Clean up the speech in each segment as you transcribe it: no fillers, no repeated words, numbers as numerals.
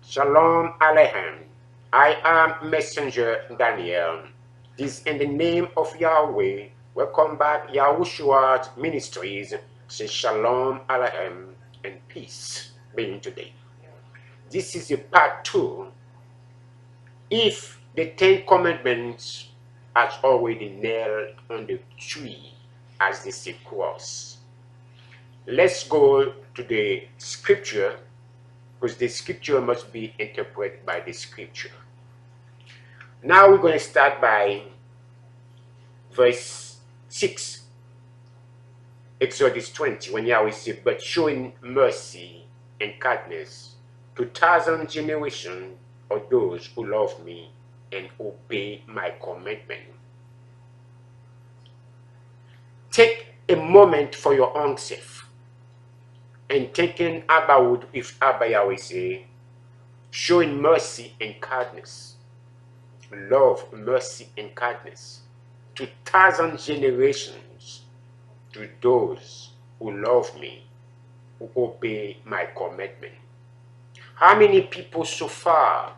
Shalom Aleichem. I am Messenger Daniel. This in the name of Yahweh. Welcome back, Yahushua's Ministries. Say Shalom Aleichem and peace being today. This is the part 2. If the 10 Commandments are already nailed on the tree as they say cross. Let's go to the scripture, because the scripture must be interpreted by the scripture. Now we're going to start by verse 6, Exodus 20, when Yahweh said, but showing mercy and kindness to 1,000 generations of those who love me and obey my commandment. Take a moment for your own self and thinking about if Abba Yahweh say, showing mercy and kindness, love, mercy, and kindness to 1,000 generations to those who love me, who obey my commandment. How many people so far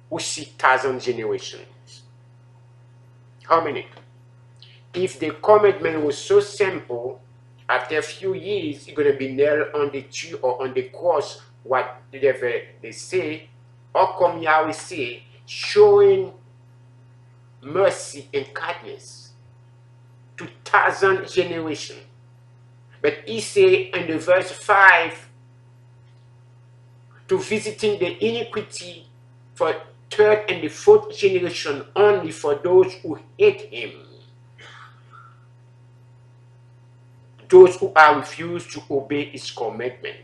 who see 1,000 generations? How many? If the commandment was so simple, after a few years, it's going to be nailed on the tree or on the cross, whatever they say. How come Yahweh say, showing mercy and kindness to 1,000 generations? But he say in the verse 5, to visiting the iniquity for third and the fourth generation only for those who hate him. Those who are refused to obey his commandment.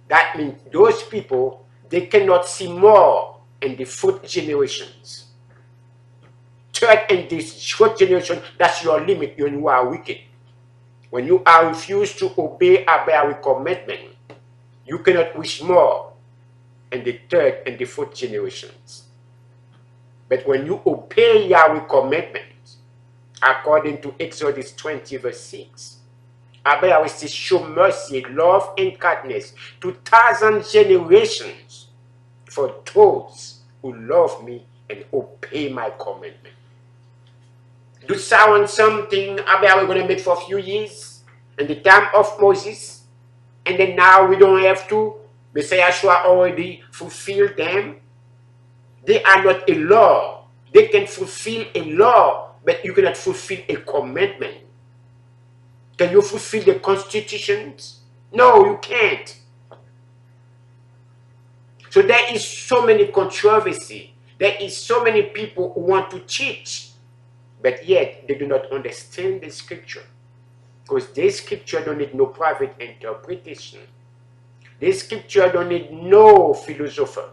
That means those people, they cannot see more in the fourth generations. Third and this fourth generation, that's your limit when you are wicked. When you are refused to obey our commandment, you cannot wish more in the third and the fourth generations. But when you obey Yahweh's commandment, according to Exodus 20 verse 6, Abba Yahweh says, show mercy, love, and kindness to 1,000 generations for those who love me and obey my commandment. Do sound something Abba Yahweh going to make for a few years in the time of Moses, and then now we don't have to. Messiah Yeshua already fulfilled them. They are not a law. They can fulfill a law, but you cannot fulfill a commandment. Can you fulfill the constitutions? No, you can't. So there is so many controversy. There is so many people who want to teach, but yet they do not understand the scripture. Because this scripture don't need no private interpretation. This scripture don't need no philosopher.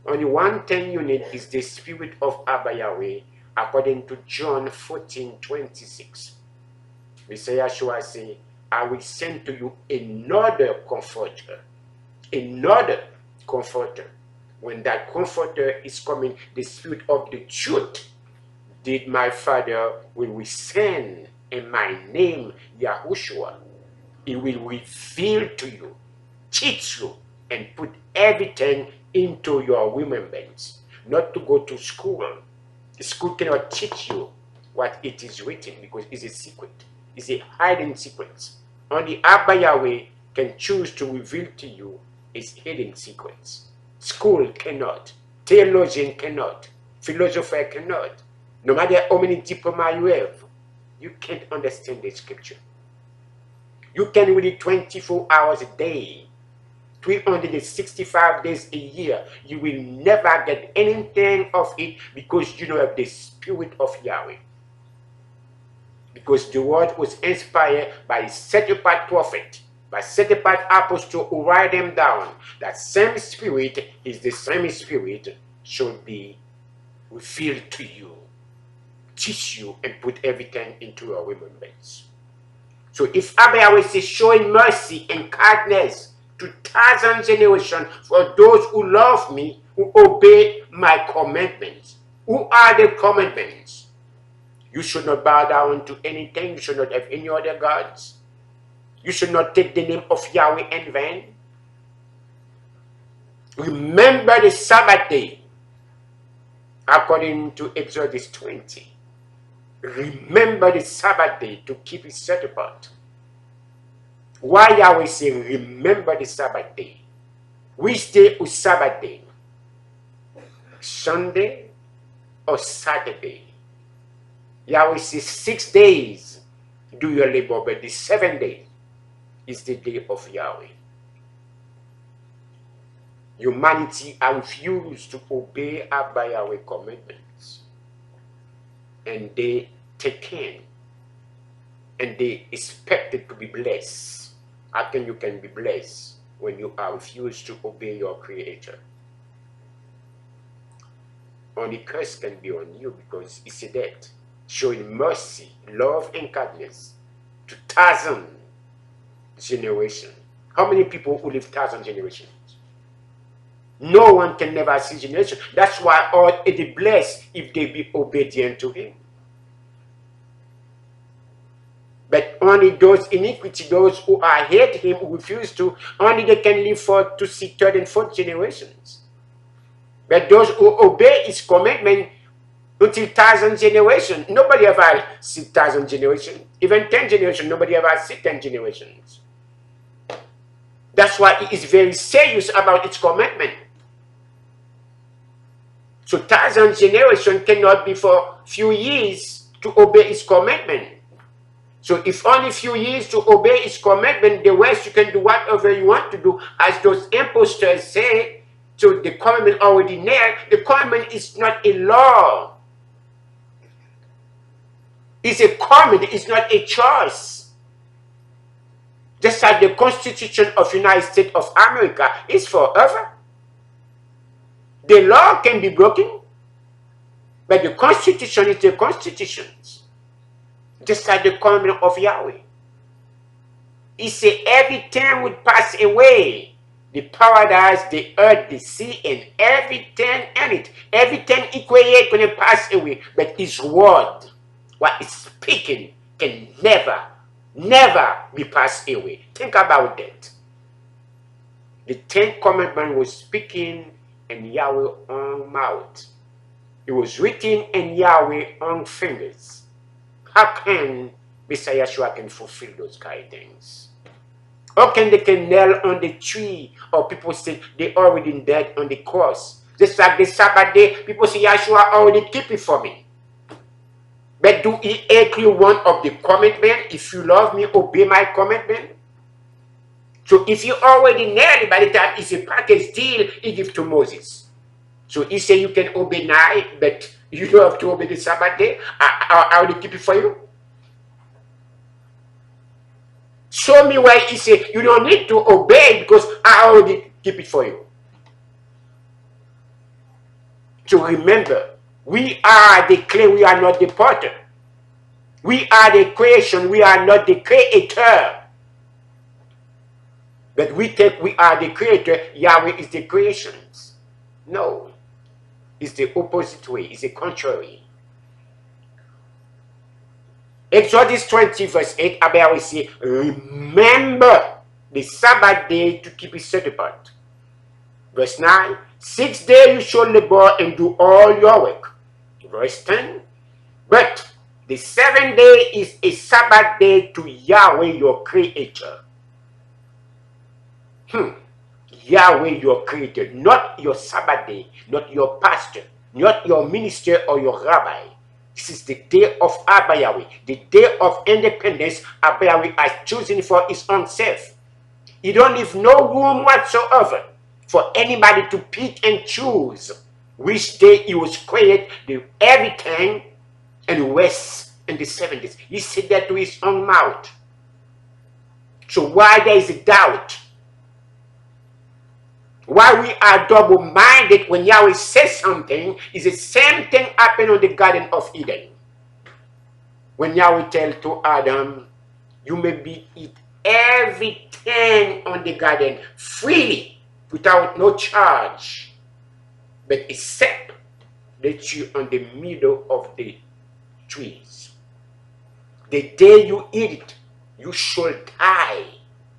Only one thing you need is the spirit of Abba Yahweh, according to John 14:26. Messiah Yeshua says, I will send to you another comforter. Another comforter. When that comforter is coming, the spirit of the truth, did my Father will send in my name, Yahushua. He will reveal to you, teach you, and put everything into your remembrance. Not to go to school. The school cannot teach you what it is written because it's a secret. It's a hidden secret. Only Abba Yahweh can choose to reveal to you his hidden secrets. School cannot. Theologian cannot. Philosopher cannot. No matter how many diploma you have, you can't understand the scripture. You can read it 24 hours a day, 365 days a year. You will never get anything of it because you don't have the spirit of Yahweh. Because the word was inspired by a set-apart prophet, by set-apart apostle who write them down. That same spirit is the same spirit should be revealed to you, teach you, and put everything into your remembrance. So if Abba Yahweh says showing mercy and kindness to 1,000 generations for those who love me, who obey my commandments. Who are the commandments? You should not bow down to anything. You should not have any other gods. You should not take the name of Yahweh in vain. Remember the Sabbath day, according to Exodus 20. Remember the Sabbath day to keep it set apart. Why Yahweh say remember the Sabbath day? Which day is Sabbath day? Sunday or Saturday? Yahweh says 6 days do your labor, but the 7th day is the day of Yahweh. Humanity refused to obey Abba Yahweh commandments. And they take in. And they expected to be blessed. How can you be blessed when you are refused to obey your Creator? Only curse can be on you, because it's a debt. Showing mercy, love, and kindness to 1,000 generations. How many people who live 1,000 generations? No one can never see generation. That's why all is blessed if they be obedient to him. But only those iniquity, those who are hate him, who refuse to, only they can live to see 3rd and 4th generations. But those who obey his commandment until 1,000 generations, nobody ever see 1,000 generations. Even 10 generations, nobody ever see 10 generations. That's why he is very serious about its commandment. So 1,000 generations cannot be for few years to obey his commandment. So if only few years to obey his commandment, the rest you can do whatever you want to do, as those impostors say. So the commandment already there. The commandment is not a law. It's a commandment. It's not a choice. Just like the Constitution of the United States of America is forever. The law can be broken, but the Constitution is the Constitution. Just like the commandment of Yahweh. He said everything would pass away. The paradise, the earth, the sea, and everything in it. Everything he created can pass away. But his word, what he's speaking, can never, never be passed away. Think about that. The 10th commandment was speaking in Yahweh's own mouth. It was written in Yahweh's own fingers. How can Messiah Yeshua can fulfill those kind of things? How can they nail on the tree, or people say they already dead on the cross? Just like the Sabbath day, people say Yeshua already keep it for me. But do he include one of the commandments? If you love me, obey my commandment. So if you already nailed it, by the time it's a package deal, he give to Moses. So he say you can obey night, but you don't have to obey the Sabbath day. I already keep it for you. Show me why he said you don't need to obey, because I already keep it for you. So remember, we are the clay, we are not the potter. We are the creation, we are not the creator. But we think we are the creator, Yahweh is the creations. No. It's the opposite way, it's the contrary. Exodus 20 verse 8, Abba will say, remember the Sabbath day to keep it set apart. Verse 9, 6 days you shall labor and do all your work. Verse 10, but the 7th day is a Sabbath day to Yahweh your Creator. Yahweh your Creator, not your Sabbath day, not your pastor, not your minister or your rabbi. This is the day of Abba Yahweh, the day of independence Abba Yahweh has chosen for his own self. He don't leave no room whatsoever for anybody to pick and choose which day he was created, everything, and rest in the 7 days. He said that to his own mouth. So why there is a doubt? Why we are double-minded when Yahweh says something, is the same thing happened on the Garden of Eden. When Yahweh tells to Adam, you may eat everything on the garden freely, without no charge, but except the tree on the middle of the trees. The day you eat it, you shall die.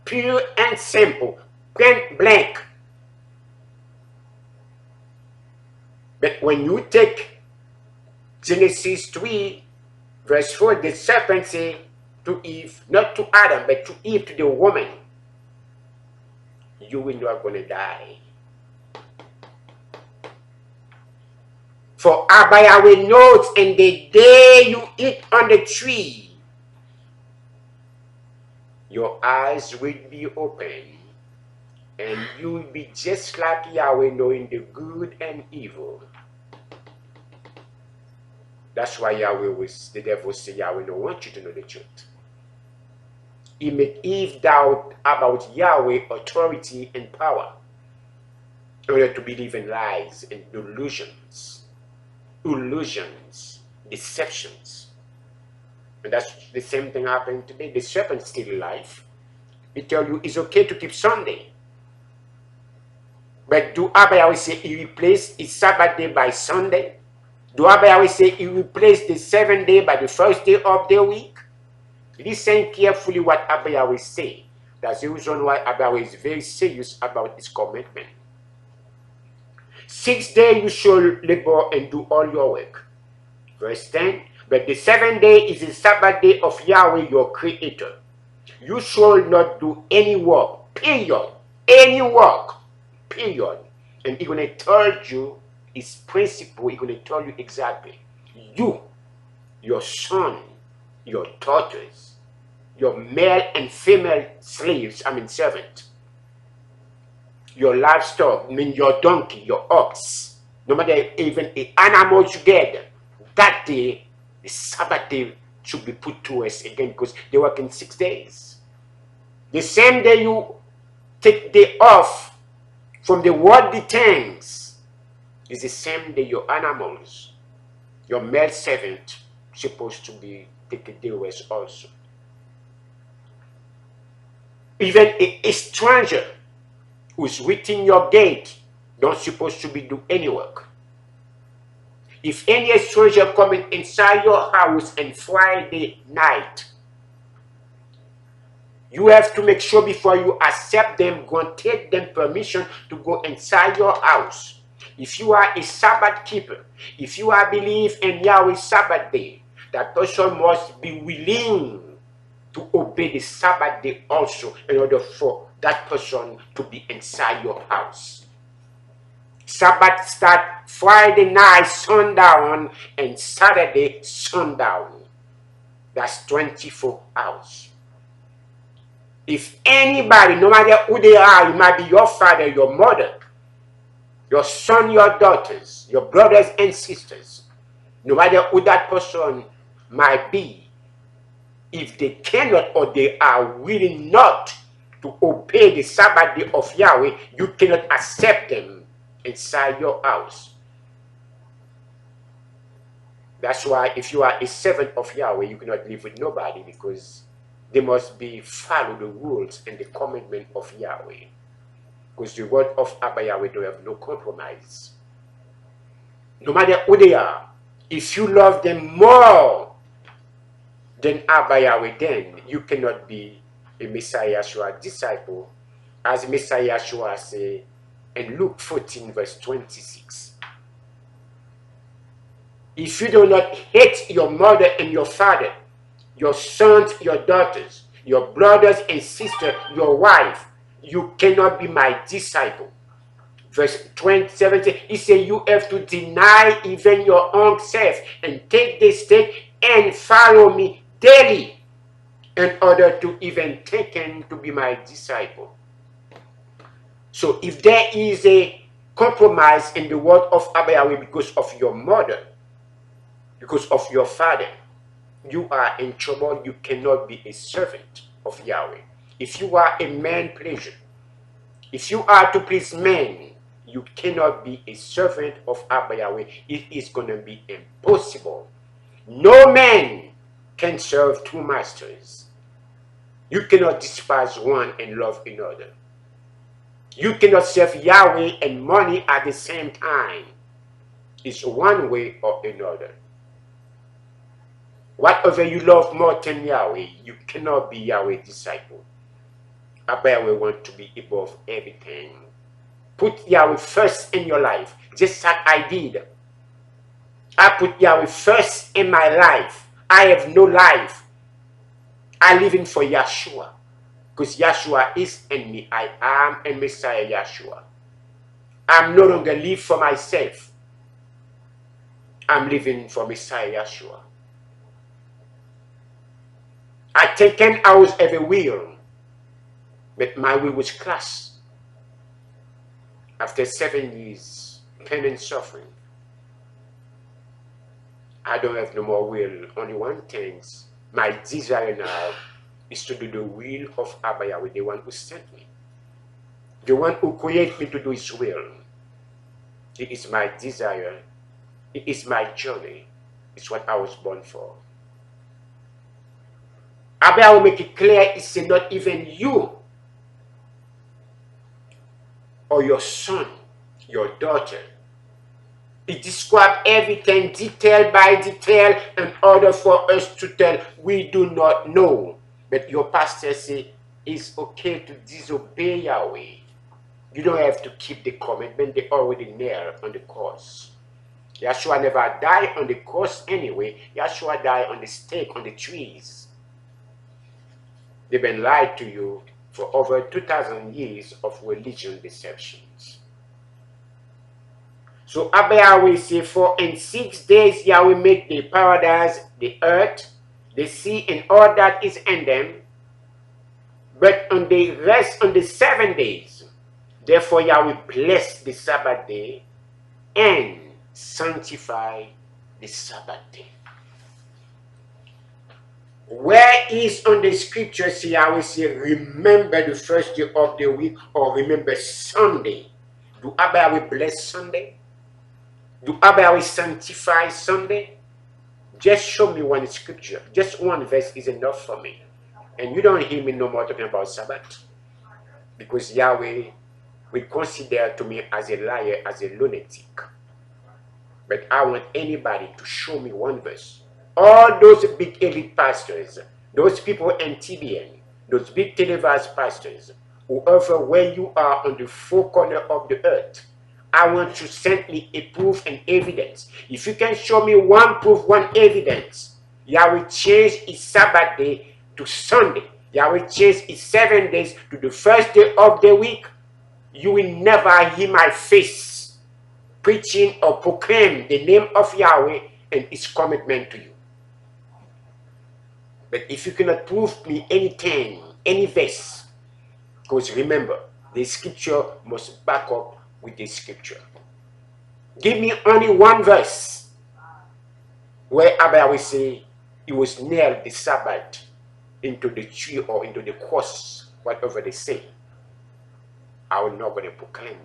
Pure and simple, point blank. But when you take Genesis 3, verse 4, the serpent say to Eve, not to Adam, but to Eve, to the woman, you will not going to die. For Abba Yahweh knows, in the day you eat on the tree, your eyes will be open, and you will be just like Yahweh, knowing the good and evil. That's why the devil said, Yahweh don't want you to know the truth. He made Eve doubt about Yahweh's authority and power in order to believe in lies and delusions, illusions, deceptions. And that's the same thing happening today. The serpent is still alive. He tells you it's okay to keep Sunday. But do Abba Yahweh say he replaced his Sabbath day by Sunday? Do Abba Yahweh say he replaced the 7th day by the 1st day of the week? Listen carefully what Abba Yahweh say. That's the reason why Abba Yahweh is very serious about his commitment. 6 days you shall labor and do all your work. Verse 10, but the 7th day is the Sabbath day of Yahweh your Creator. You shall not do any work, period. Any work, period. And he's going to tell you his principle. He's going to tell you exactly. You, your son, your daughters, your male and female slaves, servant, your livestock, your donkey, your ox, no matter even the animals you get, that day, the Sabbath day should be put to us again, because they work in 6 days. The same day you take day off from the worldly things is the same day your animals, your male servant, supposed to be take a day rest also. Even a stranger who's within your gate don't supposed to be do any work. If any stranger coming inside your house on Friday night, you have to make sure before you accept them, go and take them permission to go inside your house. If you are a Sabbath keeper, if you are believe in Yahweh's Sabbath day, that person must be willing to obey the Sabbath day also in order for that person to be inside your house. Sabbath start Friday night sundown and Saturday sundown. That's 24 hours. If anybody, no matter who they are, it might be your father, your mother, your son, your daughters, your brothers and sisters, no matter who that person might be, if they cannot or they are willing not to obey the Sabbath day of Yahweh, you cannot accept them inside your house. That's why if you are a servant of Yahweh, you cannot live with nobody, because they must be follow the rules and the commandment of Yahweh. Because the word of Abba Yahweh don't have no compromise. No matter who they are, if you love them more than Abba Yahweh, then you cannot be a Messiah Yeshua disciple, as Messiah Yeshua say in Luke 14 verse 26. If you do not hate your mother and your father, your sons, your daughters, your brothers and sisters, your wife, you cannot be my disciple. Verse 27, he said you have to deny even your own self and take the stake and follow me daily in order to even taken to be my disciple. So if there is a compromise in the word of Abba Yahweh because of your mother, because of your father, you are in trouble. You cannot be a servant of Yahweh. If you are a man pleaser, if you are to please men, you cannot be a servant of Abba Yahweh. It is going to be impossible. No man can serve two masters. You cannot despise one and love another. You cannot serve Yahweh and money at the same time. It's one way or another. Whatever you love more than Yahweh, you cannot be Yahweh's disciple. Abba Yahweh wants to be above everything. Put Yahweh first in your life. just like I did. I put Yahweh first in my life. I have no life. I live in for Yeshua. Because Yeshua is in me. I am a Messiah Yeshua. I'm no longer live for myself. I'm living for Messiah Yeshua. I think I was have a will, but my will was crushed. After 7 years, pain and suffering, I don't have no more will. Only one thing, my desire now is to do the will of Abba Yahweh, the one who sent me. The one who created me to do his will. It is my desire. It is my journey. It's what I was born for. Abba will make it clear it's not even you or your son, your daughter. It describes everything detail by detail in order for us to tell we do not know. But your pastor say it's okay to disobey Yahweh. You don't have to keep the commandment. They already nailed on the cross. Yeshua never died on the cross anyway. Yeshua died on the stake, on the trees. They've been lied to you for over 2,000 years of religion deceptions. So Abba Yahweh say, for in 6 days Yahweh made the paradise, the earth, the sea, and all that is in them. But on the rest, on the 7 days, therefore Yahweh blessed the Sabbath day and sanctified the Sabbath day. Where is on the scriptures Yahweh say, remember the first day of the week, or remember Sunday? Do Abba Yahweh bless Sunday? Do Abba Yahweh sanctify Sunday? Just show me one scripture. Just one verse is enough for me. And you don't hear me no more talking about Sabbath. Because Yahweh will consider to me as a liar, as a lunatic. But I want anybody to show me one verse. All those big elite pastors, those people in TBN, those big televised pastors, whoever where you are on the four corners of the earth, I want to send me a proof and evidence. If you can show me one proof, one evidence, Yahweh changed his Sabbath day to Sunday. Yahweh changed his 7 days to the first day of the week. You will never hear my face preaching or proclaim the name of Yahweh and his commitment to you. But if you cannot prove me anything, any verse, because remember, the scripture must back up with the scripture. Give me only one verse where Abba will say he was nailed the Sabbath into the tree or into the cross, whatever they say. I will not going to proclaim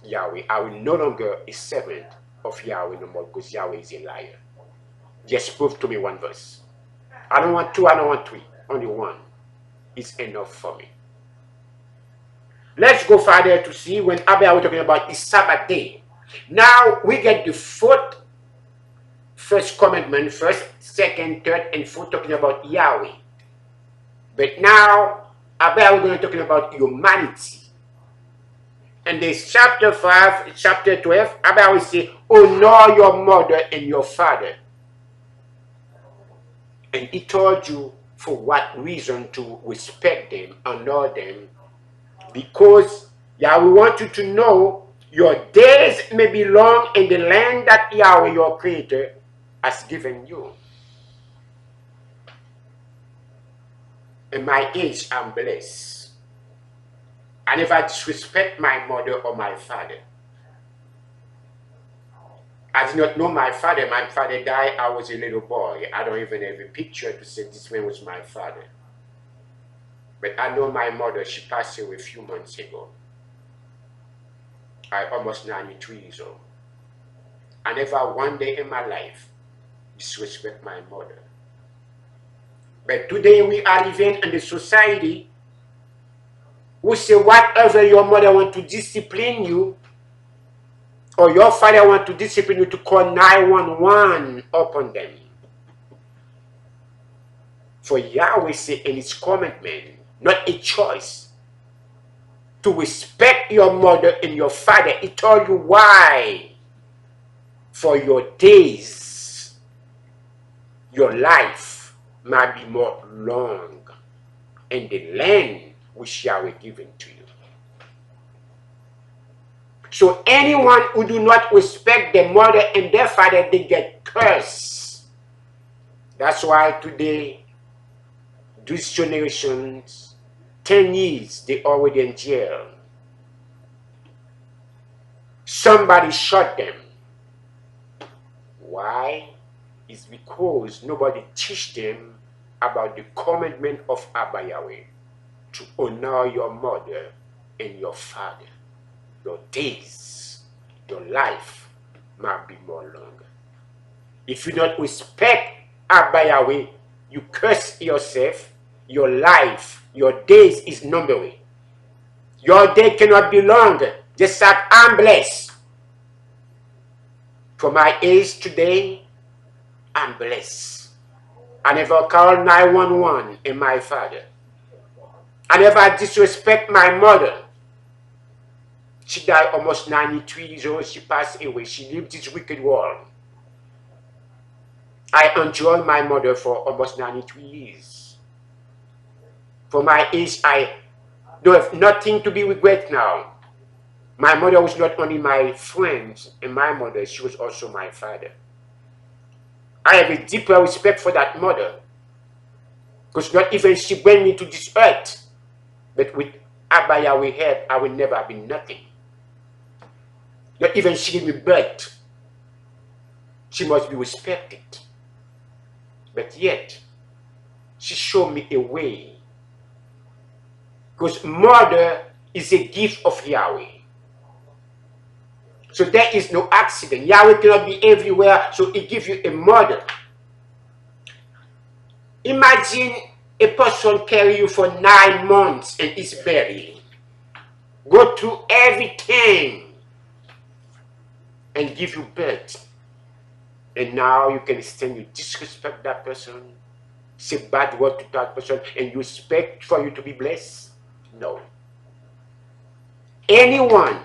Yahweh. I will no longer a servant of Yahweh no more, because Yahweh is a liar. Just prove to me one verse. I don't want two, I don't want three. Only one is enough for me. Let's go further to see when Abba was talking about his Sabbath day. Now we get the first commandment, first, second, third, and fourth, talking about Yahweh. But now Abba was going to talking about humanity. And this chapter 5, chapter 12, Abba will say, honor your mother and your father. And he told you for what reason to respect them, honor them. Because Yahweh wants you to know your days may be long in the land that Yahweh, your creator, has given you. In my age, I'm blessed. I never disrespect my mother or my father. I did not know my father. My father died, I was a little boy. I don't even have a picture to say this man was my father. But I know my mother, she passed away a few months ago. I almost 92 years old. I never one day in my life disrespect my mother. But today we are living in the society who say whatever your mother want to discipline you, or your father want to discipline you, to call 911 upon them. For Yahweh say in his commandment, not a choice. to respect your mother and your father. He told you why. For your days, your life might be more long, and the land which Yahweh given to you. So anyone who do not respect their mother and their father, they get cursed. That's why today, these generations, 10 years, they already in jail. Somebody shot them. Why? It's because nobody teach them about the commandment of Abba Yahweh to honor your mother and your father. Your days, your life might be more longer. If you don't respect Abba Yahweh, you curse yourself. Your life, your days is numbered. Your day cannot be longer. Just like I'm blessed. For my age today, I'm blessed. I never called 911 and my father. I never disrespect my mother. She died almost 93 years old. She passed away. She lived this wicked world. I enjoyed my mother for almost 93 years. For my age, I don't have nothing to be regret now. My mother was not only my friend and my mother, she was also my father. I have a deeper respect for that mother. Because not even she brought me to this earth. But with Abba Yahweh help, I will never have been nothing. Not even she gave me birth. She must be respected. But yet, she showed me a way. Because mother is a gift of Yahweh. So there is no accident. Yahweh cannot be everywhere, so he gives you a mother. Imagine a person carry you for 9 months and is buried. Go through everything and give you birth. And now you can stand, you disrespect that person, say bad word to that person, and you expect for you to be blessed? No. Anyone,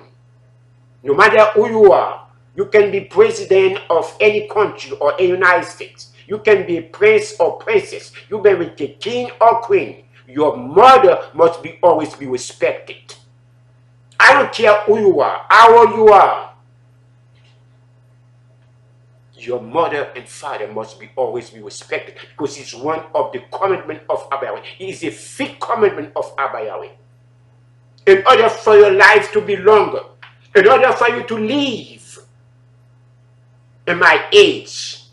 no matter who you are, you can be president of any country or a United States. You can be a prince or princess. You can be a king or queen. Your mother must be always be respected. I don't care who you are, how old you are. Your mother and father must be always be respected because it's one of the commandments of Abba Yahweh. It is a fifth commandment of Abba Yahweh. In order for your life to be longer, in order for you to live in my age,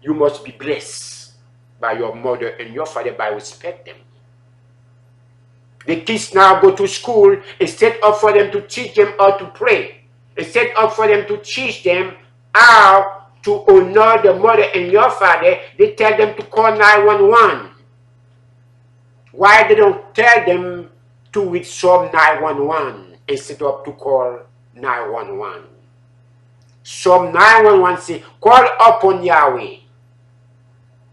you must be blessed by your mother and your father by respect them. The kids now go to school, instead of for them to teach them how to pray, instead of for them to teach them how to honor the mother and your father, they tell them to call 911. Why they don't tell them to read Psalm 911 instead of to call 911? Psalm 911 says, call upon Yahweh,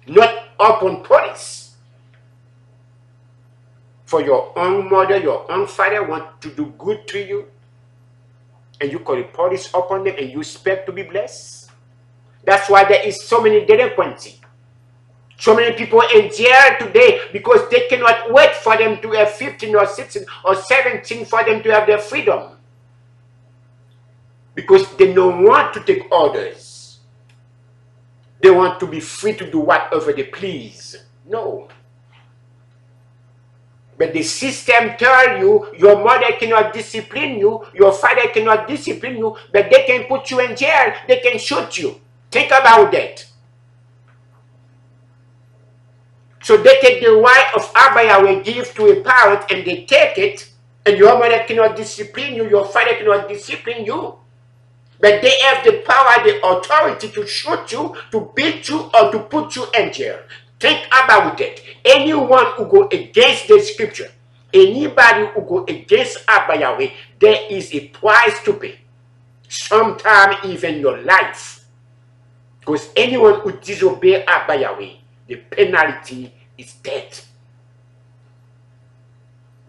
not upon police. For your own mother, your own father want to do good to you, and you call the police upon them, and you expect to be blessed? That's why there is so many delinquency. So many people in jail today because they cannot wait for them to have 15 or 16 or 17 for them to have their freedom. Because they don't want to take orders. They want to be free to do whatever they please. No. But the system tells you your mother cannot discipline you, your father cannot discipline you, but they can put you in jail, they can shoot you. Think about that. So they take the right of Abba Yahweh give to a parent and they take it, and your mother cannot discipline you, your father cannot discipline you. But they have the power, the authority to shoot you, to beat you, or to put you in jail. Think about that. Anyone who go against the scripture, anybody who go against Abba Yahweh, there is a price to pay. Sometimes even your life. Because anyone who disobeys Abba Yahweh, the penalty is death.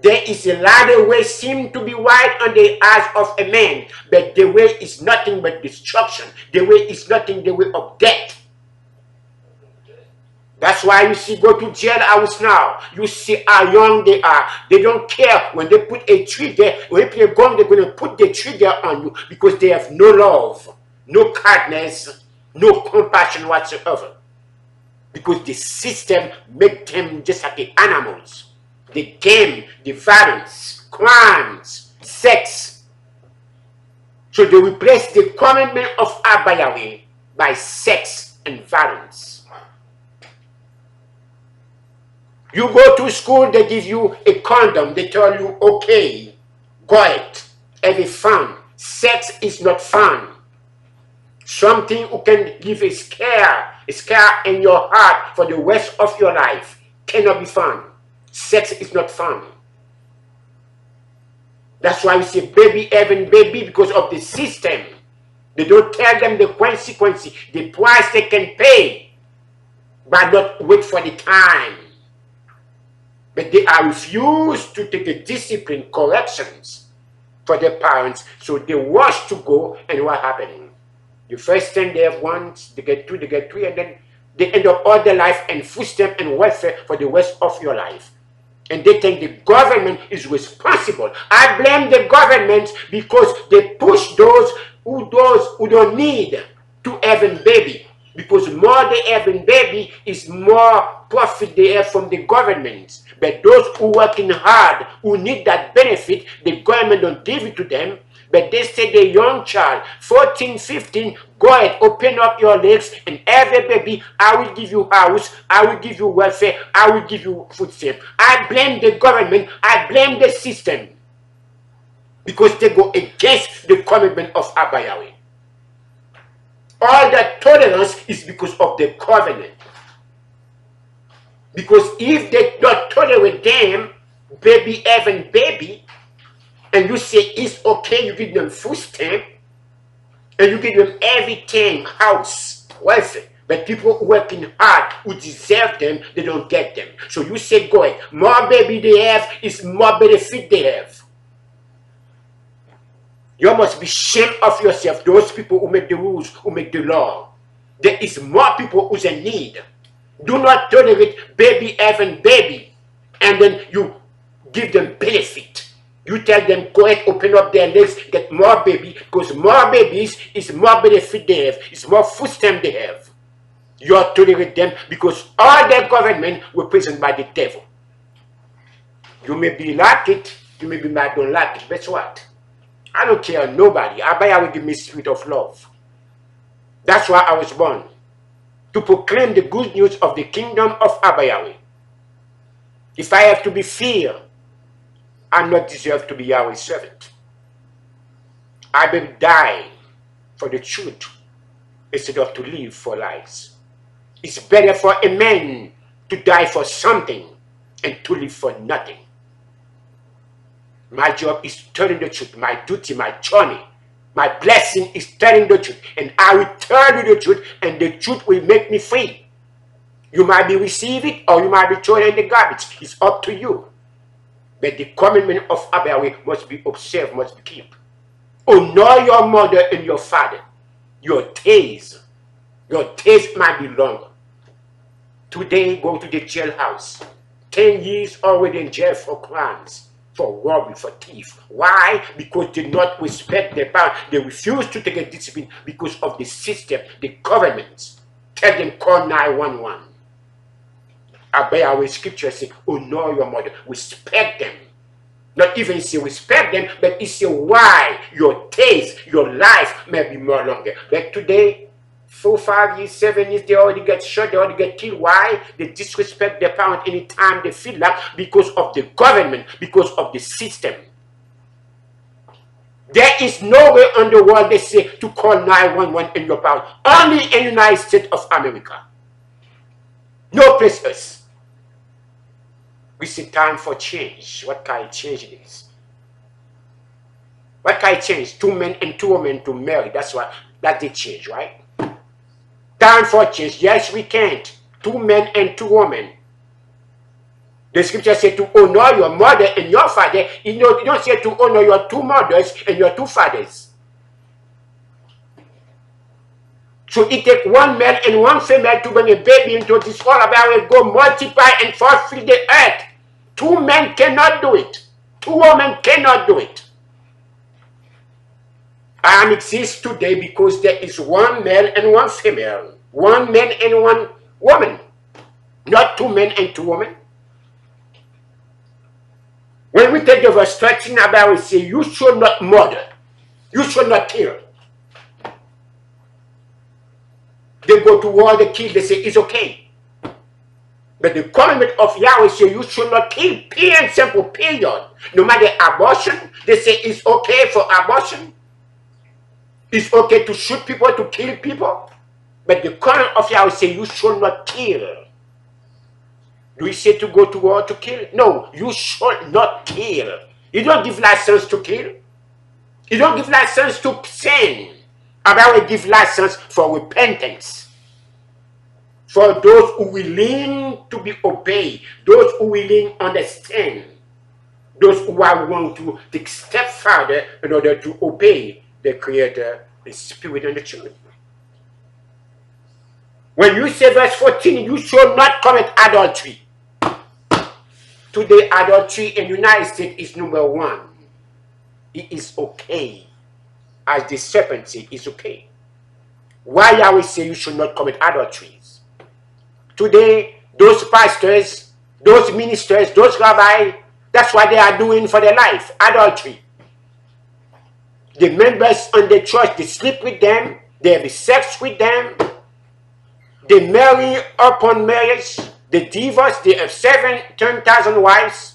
There is a lot of ways seem to be right on the eyes of a man, but the way is nothing but destruction. The way is nothing the way of death. That's why you see, go to jailhouse now. You see how young they are. They don't care when they put a trigger. When they put a gun, they're going to put the trigger on you because they have no love, no kindness, no compassion whatsoever. Because the system make them just like the animals. The game, the violence, crimes, sex. So they replace the commandment of Abba Yahweh by sex and violence. You go to school, they give you a condom. They tell you, okay, go ahead, have a fun. Sex is not fun. Something who can give a scare in your heart for the rest of your life cannot be fun. Sex is not fun. That's why you say baby having baby because of the system. They don't tell them the consequence, the price they can pay, but not wait for the time. But they are refused to take a discipline corrections for their parents, so they rush to go, and what happening? The first thing they have one, they get two, and then they end up all their life in food stamp and welfare for the rest of your life. And they think the government is responsible. I blame the government because they push those who don't need to have a baby. Because more they have a baby is more profit they have from the government. But those who working hard, who need that benefit, the government don't give it to them. But they say the young child, 14, 15, go ahead, open up your legs and have a baby. I will give you house. I will give you welfare. I will give you food stamp. I blame the government. I blame the system. Because they go against the commitment of Abba Yahweh. All that tolerance is because of the covenant. Because if they don't tolerate them, baby having baby, and you say it's okay, you give them food stamp, and you give them everything, house, welfare. But people working hard who deserve them, they don't get them. So you say, go ahead. More baby they have is more benefit they have. You must be ashamed of yourself, those people who make the rules, who make the law. There is more people who's in need. Do not tolerate baby having baby, and then you give them benefit. You tell them, go ahead, open up their legs, get more baby, because more babies is more benefit they have, it's more food stamp they have. You are tolerate them because all their government represented by the devil. You may be like it, you may be mad, don't like it, but what? I don't care nobody. Abba Yahweh will give me spirit of love. That's why I was born. To proclaim the good news of the kingdom of Abba Yahweh. If I have to be feared, I not deserve to be Yahweh's servant. I will die for the truth instead of to live for lies. It's better for a man to die for something and to live for nothing. My job is telling the truth. My duty, my journey, my blessing is telling the truth. And I will tell you the truth, and the truth will make me free. You might be receive it, or you might be thrown in the garbage. It's up to you. But the commandment of Abba Yahweh must be observed, must be kept. Honor your mother and your father. Your days might be longer. Today, go to the jailhouse. 10 years already in jail for crimes, for robbery, for thief. Why? Because they not respect their power. They refuse to take a discipline because of the system, the government. Tell them, call 911. Abba Yahweh scripture says, honor your mother, respect them. Not even say respect them, but it say why your days, your life may be more longer. But today, 4, 5 years, 7 years, they already get shot, they already get killed. Why? They disrespect their parents anytime they feel like, because of the government, because of the system. There is nowhere in the world they say to call 911 in your power. Only in the United States of America. No place else. We see time for change. What kind of change it is? What kind of change? 2 men and 2 women to marry. That's the change, right? Time for change. Yes, we can't. 2 men and 2 women. The scripture says to honor your mother and your father. You don't say to honor your two mothers and your two fathers. So it takes one male and one female to bring a baby into this world about it, go multiply and fulfill the earth. Two men cannot do it. Two women cannot do it. I am exist today because there is one male and one female. One man and one woman. Not two men and two women. When we take the verse 13 about it, say, you should not murder. You should not kill. They go to war, they kill, they say it's okay. But the commandment of Yahweh say you should not kill, pure and simple, period. No matter abortion, they say it's okay for abortion. It's okay to shoot people, to kill people. But the commandment of Yahweh say you should not kill. Do we say to go to war to kill? No, you should not kill. You don't give license to kill. You don't give license to sin. About give license for repentance. For those who willing to be obeyed, those who willing understand, those who are willing to take step further in order to obey the Creator, the Spirit, and the truth. When you say verse 14, you shall not commit adultery. Today, adultery in the United States is number one. It is okay. As the serpent said, it's okay. Why Yahweh say you should not commit adulteries? Today, those pastors, those ministers, those rabbis, that's what they are doing for their life, adultery. The members on the church, they sleep with them, they have sex with them, they marry upon marriage, they divorce, they have 10,000 wives.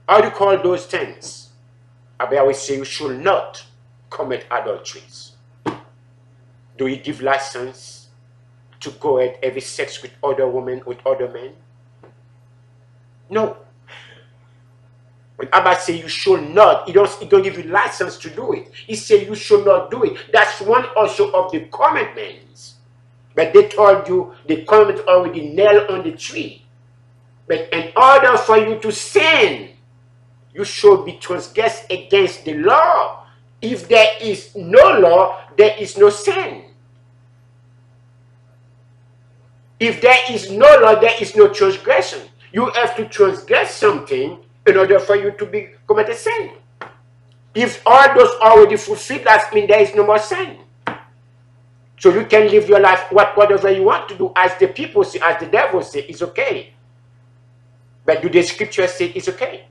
How do you call those things? I always say you should not commit adulteries. Do you give license to go and have sex with other women, with other men? No. When Abba say you should not, he don't give you license to do it. He said you should not do it. That's one also of the commandments. But they told you the commandment already nailed on the tree. But in order for you to sin, you should be transgressed against the law. If there is no law, there is no sin. If there is no law, there is no transgression. You have to transgress something in order for you to commit a sin. If all those already fulfilled, that means there is no more sin. So you can live your life whatever you want to do, as the people say, as the devil say, it's okay. But do the scriptures say it's okay?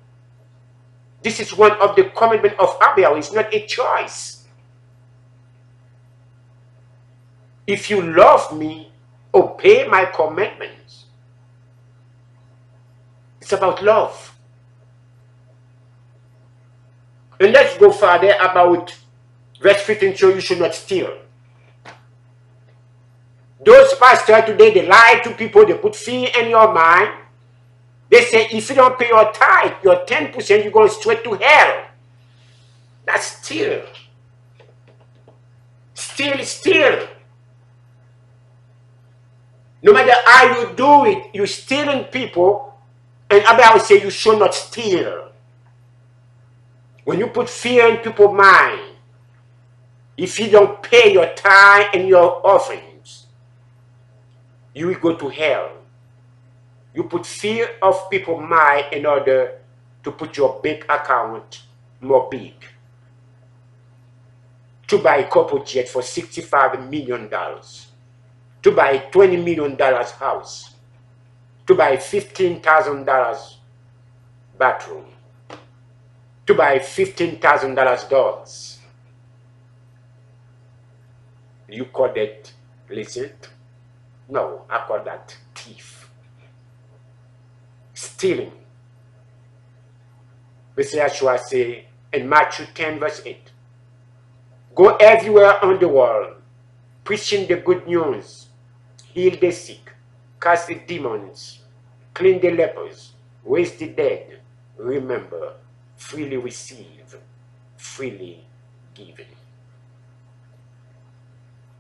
This is one of the commandments of Abel. It's not a choice. If you love me, obey my commandments. It's about love. And let's go further about verse 15, so you should not steal. Those pastors today, they lie to people, they put fear in your mind. They say, if you don't pay your tithe, your 10%, you're going straight to hell. That's steal. Steal. No matter how you do it, you're stealing people. And Abba will say you should not steal. When you put fear in people's mind, if you don't pay your tithe and your offerings, you will go to hell. You put fear of people's mind in order to put your bank account more big. To buy a couple jet for $65 million. To buy a $20 million house. To buy a $15,000 bathroom. To buy $15,000 dogs. You call that illicit? No, I call that thief. Stealing. Mr. Yeshua say in Matthew 10 verse 8, go everywhere on the world, preaching the good news, heal the sick, cast the demons, clean the lepers, raise the dead. Remember, freely receive, freely given.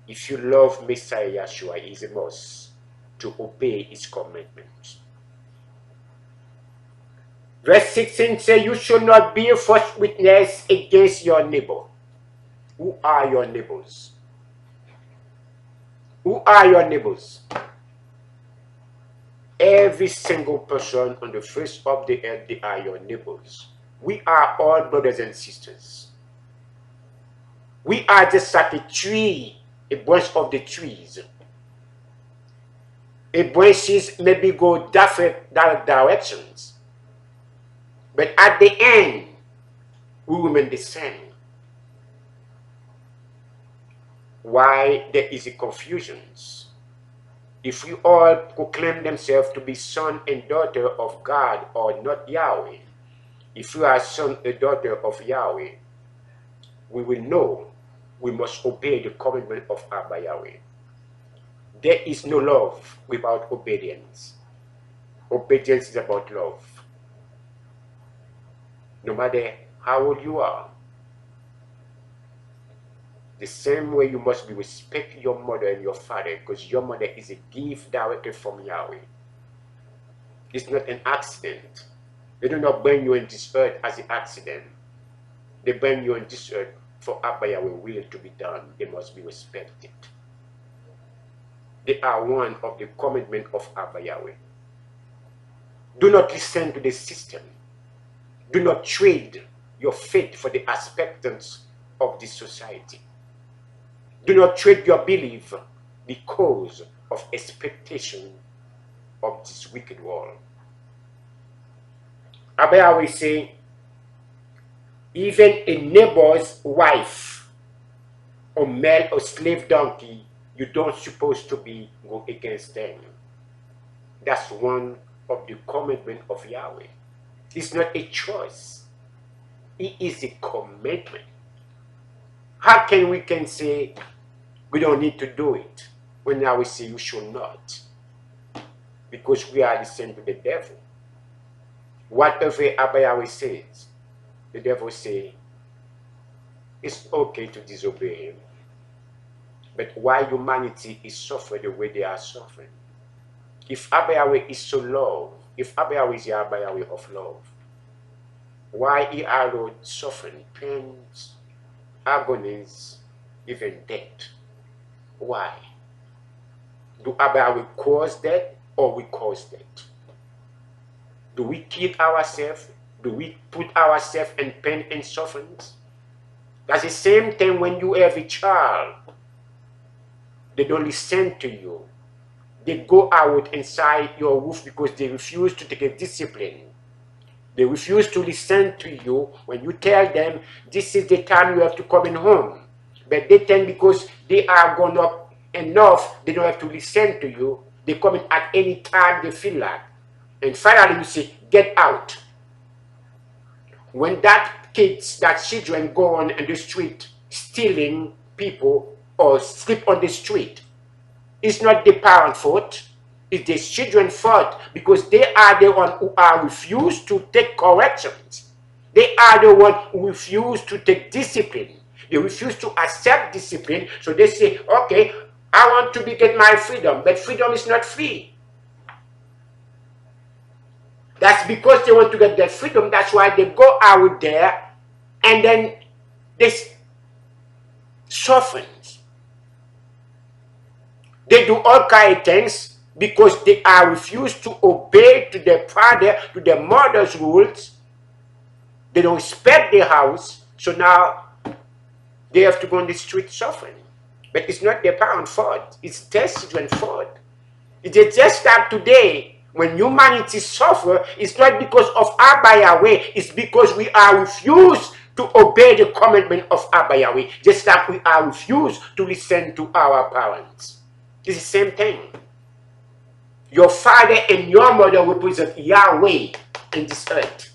If you love Messiah Yeshua, it is a must to obey his commandments. Verse 16 says, you should not be a false witness against your neighbor. Who are your neighbors? Who are your neighbors? Every single person on the face of the earth, they are your neighbors. We are all brothers and sisters. We are just like a tree, a branch of the trees. A branches maybe go different directions, but at the end, we remain the same. Why there is a confusion? If we all proclaim themselves to be son and daughter of God or not Yahweh, if we are son and daughter of Yahweh, we will know we must obey the commandment of Abba Yahweh. There is no love without obedience. Obedience is about love. No matter how old you are, the same way you must be respect your mother and your father, because your mother is a gift directly from Yahweh. It's not an accident. They do not bring you on this earth as an accident. They bring you on this earth for Abba Yahweh will to be done. They must be respected. They are one of the commandment of Abba Yahweh. Do not listen to the system. Do not trade your faith for the acceptance of this society. Do not trade your belief because of expectation of this wicked world. Abba Yahweh say, even a neighbor's wife or male or slave donkey, you don't supposed to go against them. That's one of the commandment of Yahweh. It's not a choice. It is a commandment. How can we say we don't need to do it when Yahweh say you should not? Because we are the same to the devil. Whatever Abba Yahweh says, the devil say it's okay to disobey him. But why humanity is suffering the way they are suffering? If Abba Yahweh is so love, if Abba Yahweh is the Abba Yahweh of love, why he allowed suffering, pains, agonies, even death? Why? Do Abba Yahweh cause death or we cause death? Do we kill ourselves? Do we put ourselves in pain and sufferings? That's the same thing when you have a child. They don't listen to you. They go out inside your roof because they refuse to take a discipline. They refuse to listen to you when you tell them this is the time you have to come in home. But they think because they are grown up enough, they don't have to listen to you. They come in at any time they feel like. And finally you say, get out. When that children go on in the street stealing people or sleep on the street, it's not the parent's fault. It's the children's fault because they are the ones who are refused to take corrections. They are the ones who refuse to take discipline. They refuse to accept discipline. So they say, okay, I want to get my freedom, but freedom is not free. That's because they want to get their freedom. That's why they go out there and then they suffer. They do all kind of things because they are refused to obey to their father, to their mother's rules. They don't respect their house. So now they have to go on the street suffering. But it's not their parents' fault. It's their children's fault. It's just that today, when humanity suffer, it's not because of Abba Yahweh. It's because we are refused to obey the commandment of Abba Yahweh. Just like we are refused to listen to our parents. It's the same thing. Your father and your mother represent Yahweh in this earth.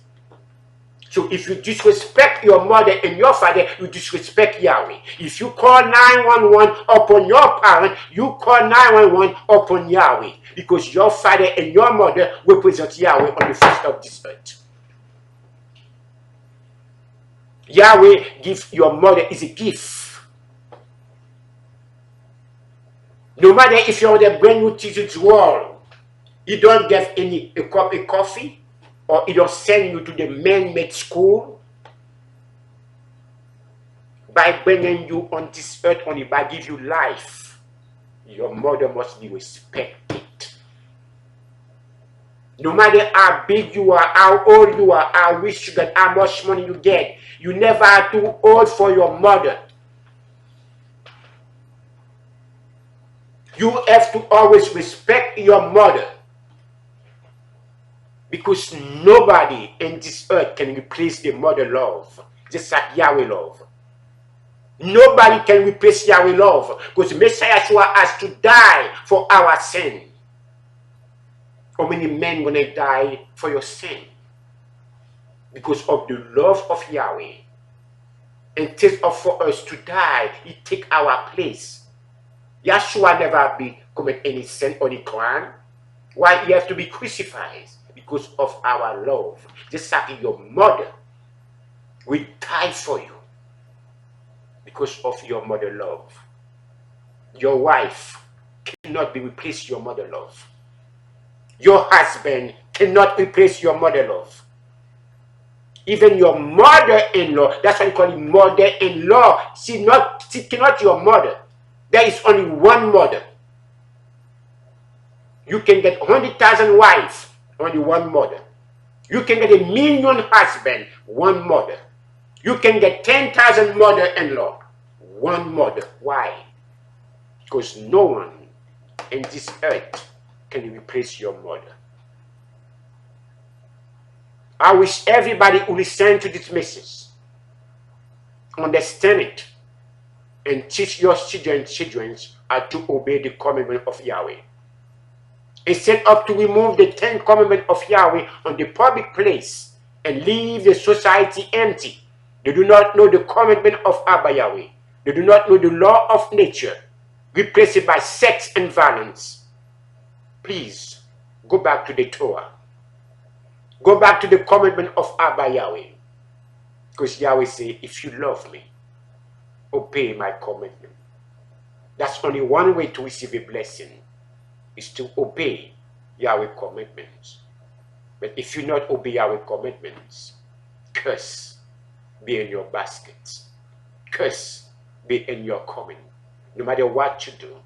So if you disrespect your mother and your father, you disrespect Yahweh. If you call 911 upon your parent, you call 911 upon Yahweh. Because your father and your mother represent Yahweh on the face of this earth. Yahweh gives your mother is a gift. No matter if you're the brand new to this world, you don't get a cup of coffee, or he don't send you to the man-made school by bringing you on this earth only, by give you life. Your mother must be respected. No matter how big you are, how old you are, how rich you get, how much money you get, you never are too old for your mother. You have to always respect your mother, because nobody in this earth can replace the mother love, just like Yahweh love. Nobody can replace Yahweh love, because Messiah has to die for our sin. How many men gonna die for your sin? Because of the love of Yahweh. Instead of for us to die, he take our place. Yeshua never commit any sin or any crime. Why he have to be crucified? Because of our love. Just like your mother will die for you because of your mother love. Your wife cannot be replaced your mother love. Your husband cannot replace your mother love. Even your mother-in-law, that's why you call it mother-in-law. She cannot your mother. There is only one mother. You can get 100,000 wives, only one mother. You can get 1,000,000 husbands, one mother. You can get 10,000 mother-in-law, one mother. Why? Because no one in this earth can replace your mother. I wish everybody who listen to this message understand it and teach your children how to obey the commandment of Yahweh. Instead of to remove the 10 commandments of Yahweh on the public place and leave the society empty. They do not know the commandment of Abba Yahweh. They do not know the law of nature. Replace it by sex and violence. Please, go back to the Torah. Go back to the commandment of Abba Yahweh. Because Yahweh says, if you love me, obey my commandment. That's only one way to receive a blessing, is to obey Yahweh commandments. But if you not obey Yahweh commandments, curse be in your baskets. Curse be in your coming. No matter what you do,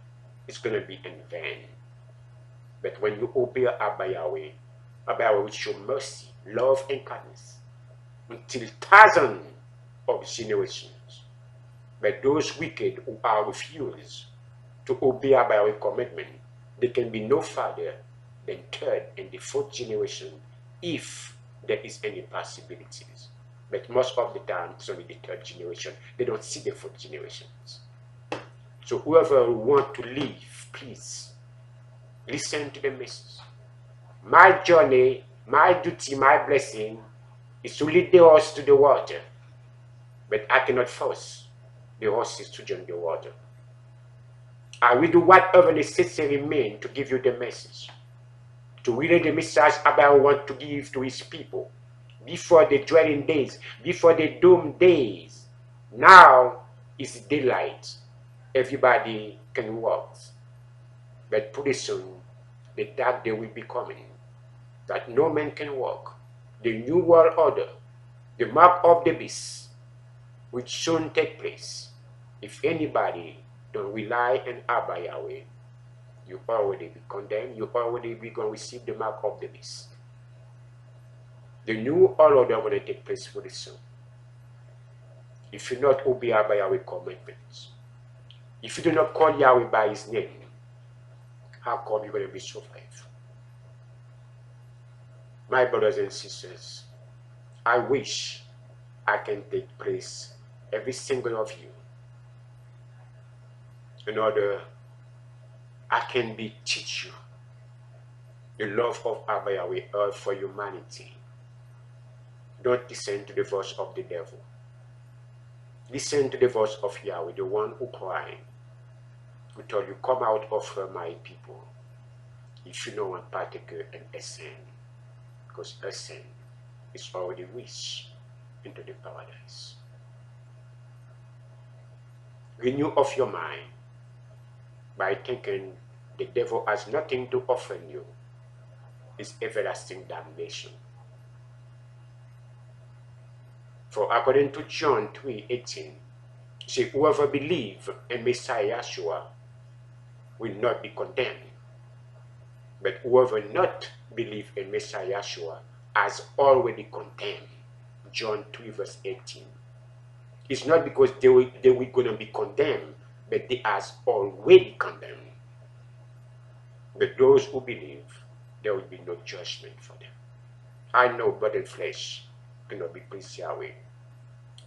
it's going to be in vain. But when you obey Abba Yahweh will show mercy, love, and kindness until thousands of generations. But those wicked who are refused to obey Abba Yahweh commandment, they can be no further than third and the fourth generation, if there is any possibilities. But most of the time, it's only the third generation. They don't see the fourth generations. So whoever want to live, please listen to the message. My journey, my duty, my blessing is to lead the horse to the water. But I cannot force the horses to drink the water. I will do whatever necessary means to give you the message, to relay the message about what to give to his people before the dwelling days, before the doom days. Now is daylight. Everybody can walk. But pretty soon, the dark day will be coming, that no man can walk. The new world order, the mark of the beast, which soon take place. If anybody don't rely on Abba Yahweh, you already be condemned. You already be going to receive the mark of the beast. The new world order will take place very soon. If you not obey Abba Yahweh commandments, if you do not call Yahweh by his name, how come you're going to be survived? My brothers and sisters, I wish I can take place every single of you in order I can teach you the love of Abba Yahweh for humanity. Don't listen to the voice of the devil. Listen to the voice of Yahweh, the one who cried, who told you, come out of her, my people, if you know one particular and a sin, because a sin is already reached into the paradise. Renew of your mind by thinking the devil has nothing to offer you, is everlasting damnation. For according to John 3:18, say, whoever believes in Messiah Yeshua will not be condemned. But whoever not believe in Messiah Yeshua has already condemned. John 3 verse 18. It's not because they were going to be condemned, but they has already condemned. But those who believe, there will be no judgment for them. I know blood and flesh cannot be pleased Yahweh.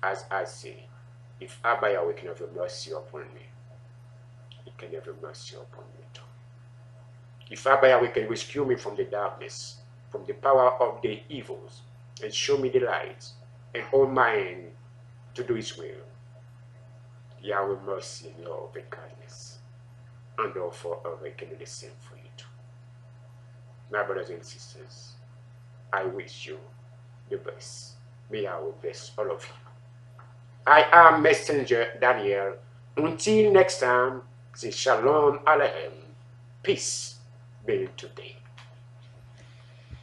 As I say, if Abba Yahweh can have mercy upon me, he can have mercy upon me too. If Abba Yahweh can rescue me from the darkness, from the power of the evils, and show me the light, and hold my hand to do his will, Yahweh mercy and love and kindness, and therefore I can do the same for you too. My brothers and sisters, I wish you the best. May Yahweh bless all of you. I am Messenger Daniel. Until next time, say Shalom Aleichem. Peace be today.